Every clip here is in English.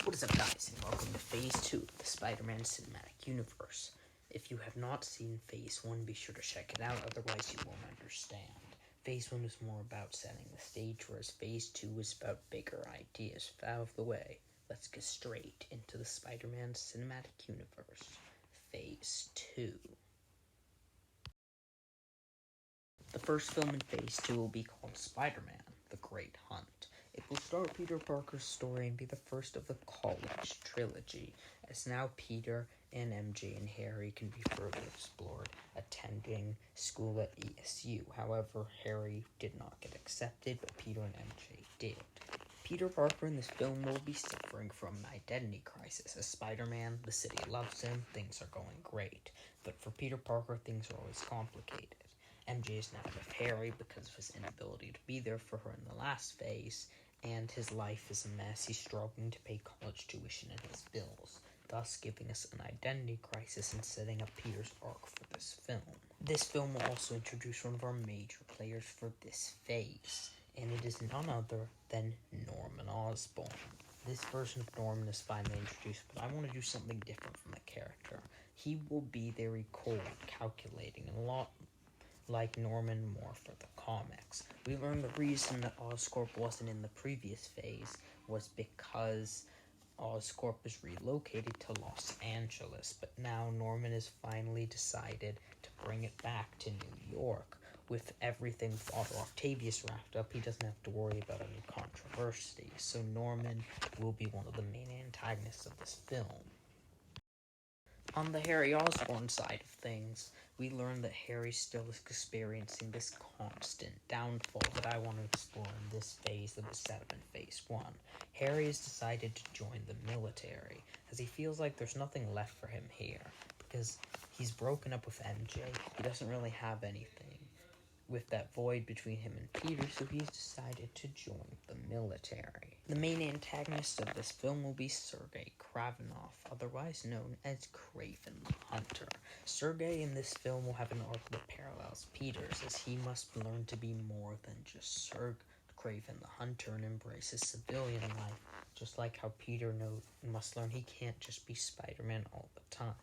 What is up, guys, and welcome to Phase 2 of the Spider-Man Cinematic Universe. If you have not seen Phase 1, be sure to check it out, otherwise you won't understand. Phase 1 was more about setting the stage, whereas Phase 2 was about bigger ideas. Out of the way, let's get straight into the Spider-Man Cinematic Universe. Phase 2. The first film in Phase 2 will be called Spider-Man: The Great Hunt. It will start Peter Parker's story and be the first of the college trilogy, as now Peter and MJ and Harry can be further explored attending school at ESU. However, Harry did not get accepted, but Peter and MJ did. Peter Parker in this film will be suffering from an identity crisis. As Spider-Man, the city loves him, things are going great. But for Peter Parker, things are always complicated. MJ is now with Harry because of his inability to be there for her in the last phase, and his life is a mess. He's struggling to pay college tuition and his bills, thus giving us an identity crisis and setting up Peter's arc for this film. This film will also introduce one of our major players for this phase, and it is none other than Norman Osborn. This version of Norman is finally introduced, but I want to do something different from the character. He will be very cold, calculating, and a lot like Norman more for the comics. We learned the reason that Oscorp wasn't in the previous phase was because Oscorp was relocated to Los Angeles, but now Norman has finally decided to bring it back to New York. With everything Father Octavius wrapped up, he doesn't have to worry about any controversy, so Norman will be one of the main antagonists of this film. On the Harry Osborn side of things, we learn that Harry still is experiencing this constant downfall that I want to explore in this phase that was set up in Phase 1. Harry has decided to join the military, as he feels like there's nothing left for him here, because he's broken up with MJ, he doesn't really have anything with that void between him and Peter, so he's decided to join the military. The main antagonist of this film will be Sergei Kravinoff, otherwise known as Kraven the Hunter. Sergei in this film will have an arc that parallels Peter's, as he must learn to be more than just Kraven the Hunter and embrace his civilian life, just like how Peter must learn he can't just be Spider-Man all the time.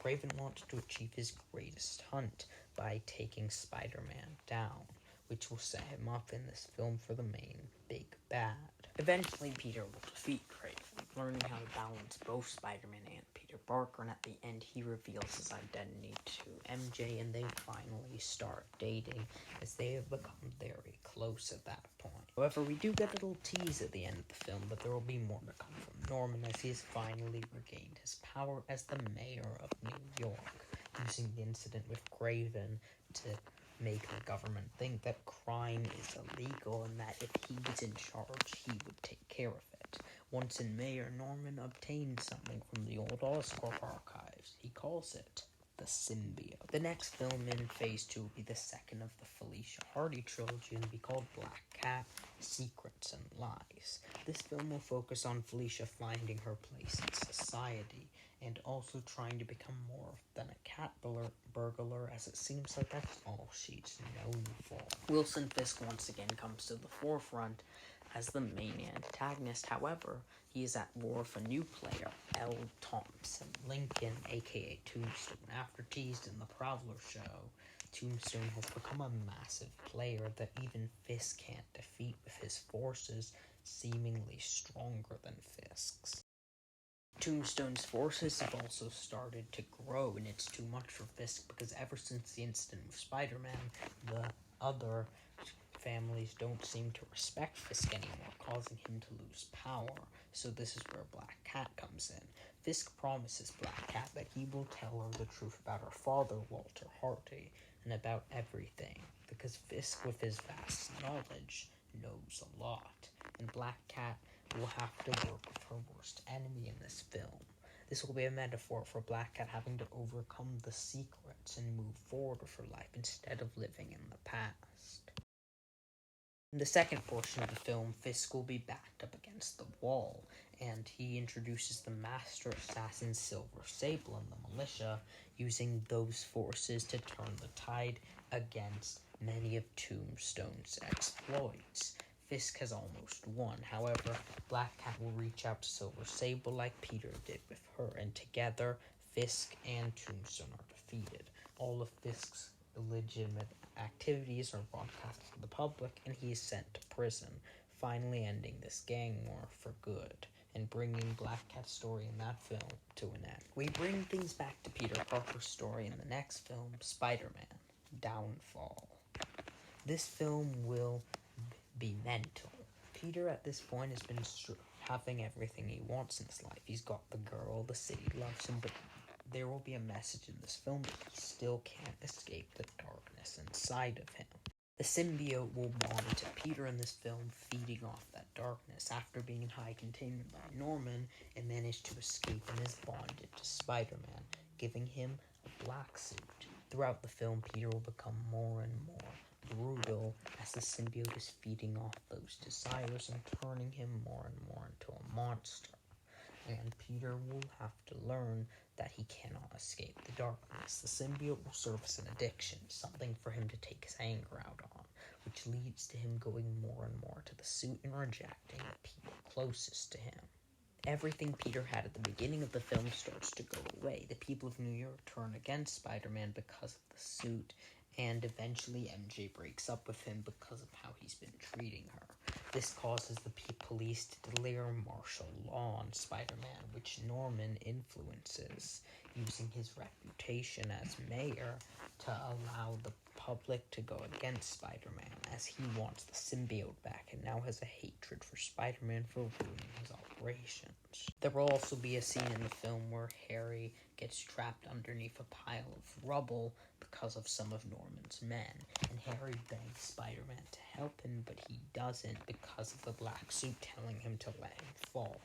Kraven wants to achieve his greatest hunt by taking Spider-Man down, which will set him up in this film for the main big bad. Eventually, Peter will defeat Kraven, learning how to balance both Spider-Man and Peter Parker, and at the end he reveals his identity to MJ, and they finally start dating, as they have become very close at that point. However, we do get a little tease at the end of the film, but there will be more to come from Norman, as he has finally regained his power as the mayor of New York, using the incident with Kraven to make the government think that crime is illegal and that if he was in charge, he would take care of it. Once in mayor, Norman obtained something from the old Oscorp archives. He calls it the Symbiote. The next film in Phase 2 will be the second of the Felicia Hardy trilogy and be called Black Cat: Secrets and Lies. This film will focus on Felicia finding her place in society, and also trying to become more than a cat burglar, as it seems like that's all she's known for. Wilson Fisk once again comes to the forefront as the main antagonist. However, he is at war with a new player, L. Thompson Lincoln, aka Tombstone. After teased in the Prowler show, Tombstone has become a massive player that even Fisk can't defeat, with his forces seemingly stronger than Fisk's. Tombstone's forces have also started to grow, and it's too much for Fisk, because ever since the incident with Spider-Man, the other families don't seem to respect Fisk anymore, causing him to lose power. So this is where Black Cat comes in. Fisk promises Black Cat that he will tell her the truth about her father, Walter Hardy, and about everything, because Fisk, with his vast knowledge, knows a lot, and Black Cat will have to work with her worst enemy in this film. This will be a metaphor for Black Cat having to overcome the secrets and move forward with her life instead of living in the past. In the second portion of the film, Fisk will be backed up against the wall, and he introduces the Master Assassin Silver Sable and the militia, using those forces to turn the tide against many of Tombstone's exploits. Fisk has almost won. However, Black Cat will reach out to Silver Sable like Peter did with her, and together, Fisk and Tombstone are defeated. All of Fisk's illegitimate activities are broadcast to the public, and he is sent to prison, finally ending this gang war for good, and bringing Black Cat's story in that film to an end. We bring things back to Peter Parker's story in the next film, Spider-Man: Downfall. This film will be mental. Peter at this point has been having everything he wants in his life. He's got the girl, the city loves him, but there will be a message in this film that he still can't escape the darkness inside of him. The symbiote will monitor Peter in this film, feeding off that darkness. After being in high containment by Norman, it managed to escape and is bonded to Spider-Man, giving him a black suit. Throughout the film, Peter will become more and more brutal as the symbiote is feeding off those desires and turning him more and more into a monster. And Peter will have to learn that he cannot escape the darkness. The symbiote will serve as an addiction, something for him to take his anger out on, which leads to him going more and more to the suit and rejecting the people closest to him. Everything Peter had at the beginning of the film starts to go away. The people of New York turn against Spider-Man because of the suit, and eventually MJ breaks up with him because of how he's been treating her. This causes the police to declare martial law on Spider-Man, which Norman influences, using his reputation as mayor to allow the public to go against Spider-Man, as he wants the symbiote back and now has a hatred for Spider-Man for ruining his operations. There will also be a scene in the film where Harry gets trapped underneath a pile of rubble because of some of Norman's men, and Harry begs Spider-Man to help him, but he doesn't because of the black suit telling him to let him fall.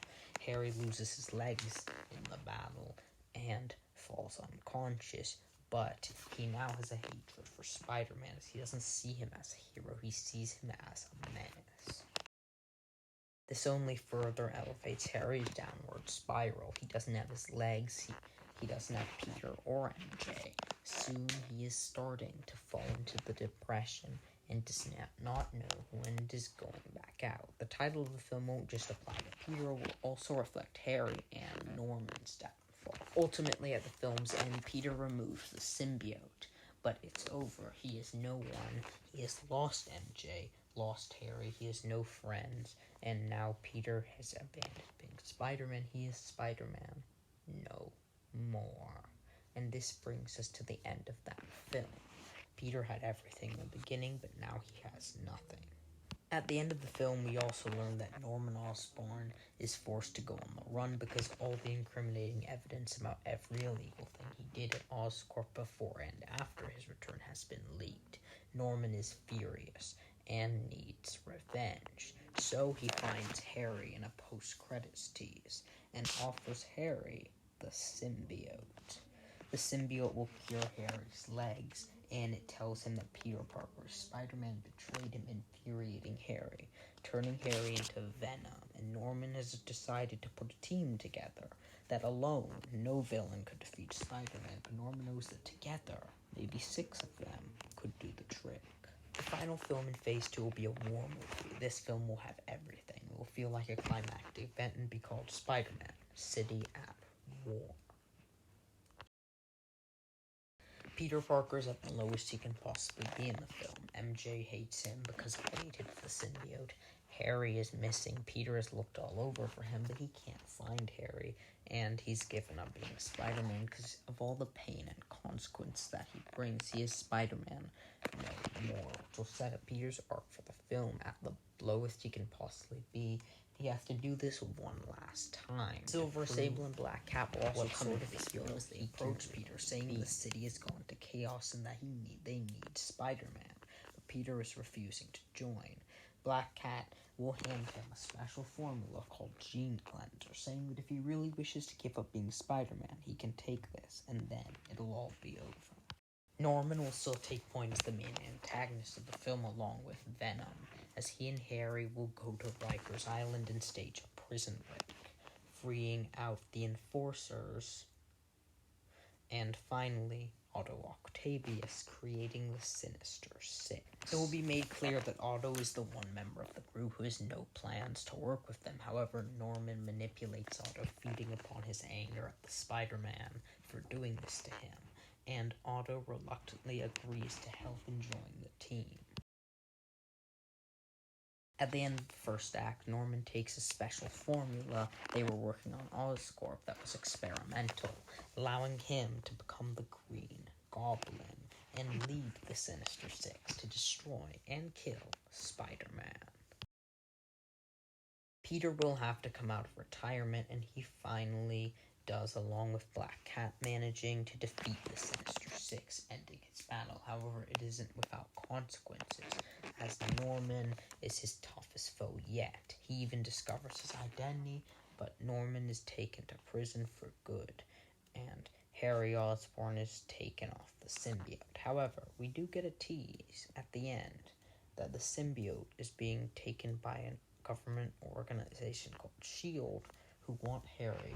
Harry loses his legs in the battle and falls unconscious, but he now has a hatred for Spider-Man, as he doesn't see him as a hero, he sees him as a menace. This only further elevates Harry's downward spiral. He doesn't have his legs, he doesn't have Peter or MJ. Soon he is starting to fall into the depression and does not know when it is going back out. The title of the film won't just apply to Peter, it will also reflect Harry and Norman's downfall. Ultimately, at the film's end, Peter removes the symbiote, but it's over. He is no one. He has lost MJ, lost Harry, he has no friends, and now Peter has abandoned being Spider-Man. He is Spider-Man no more. And this brings us to the end of that film. Peter had everything in the beginning, but now he has nothing. At the end of the film, we also learn that Norman Osborn is forced to go on the run because all the incriminating evidence about every illegal thing he did at Oscorp before and after his return has been leaked. Norman is furious and needs revenge, so he finds Harry in a post-credits tease and offers Harry the symbiote. The symbiote will cure Harry's legs, and it tells him that Peter Parker's Spider-Man betrayed him, infuriating Harry, turning Harry into Venom, and Norman has decided to put a team together, that alone, no villain could defeat Spider-Man, but Norman knows that together, maybe 6 of them, could do the trick. The final film in Phase 2 will be a war movie. This film will have everything. It will feel like a climactic event and be called Spider-Man: City at War. Peter Parker is at the lowest he can possibly be in the film. MJ hates him because he hated the symbiote. Harry is missing. Peter has looked all over for him, but he can't find Harry, and he's given up being Spider-Man because of all the pain and consequence that he brings. He is Spider-Man no more, which will set up Peter's arc for the film at the lowest he can possibly be. He has to do this one last time. Silver Sable and Black Cat will also come into this film as they approach Peter, saying the city has gone to chaos and that they need Spider-Man. But Peter is refusing to join. Black Cat will hand him a special formula called Gene Cleanser, saying that if he really wishes to give up being Spider-Man, he can take this, and then it'll all be over. Norman will still take point as the main antagonist of the film along with Venom, as he and Harry will go to Rikers Island and stage a prison break, freeing out the enforcers, and finally Otto Octavius, creating the Sinister Six. It will be made clear that Otto is the one member of the group who has no plans to work with them. However, Norman manipulates Otto, feeding upon his anger at the Spider-Man for doing this to him, and Otto reluctantly agrees to help him join the team. At the end of the first act, Norman takes a special formula they were working on Oscorp that was experimental, allowing him to become the Green Goblin and lead the Sinister Six to destroy and kill Spider-Man. Peter will have to come out of retirement, and he finally does, along with Black Cat managing to defeat the Sinister Six, ending his battle. However, it isn't without consequences, as Norman is his toughest foe yet. He even discovers his identity, but Norman is taken to prison for good, and Harry Osborn is taken off the symbiote. However, we do get a tease at the end that the symbiote is being taken by a government organization called S.H.I.E.L.D., who want Harry